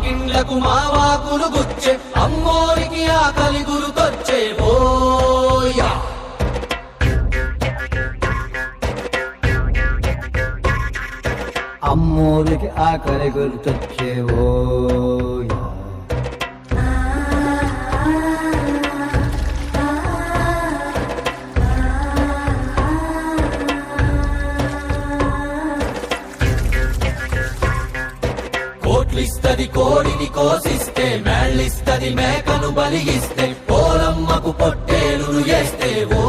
వాకిండ్లకు మావాకులు గుచ్చే అమ్మోరికి ఆకలి గురుకొచ్చే ఓయా అమ్మోరికి ఆకలి గుర్తొచ్చే ఓయా కోట్లిస్తది కోడిని కోసిస్తే మేళ్ళిస్తది మేకను బలిగిస్తే పోలమ్మకు పొట్టేలును చేస్తే ఓ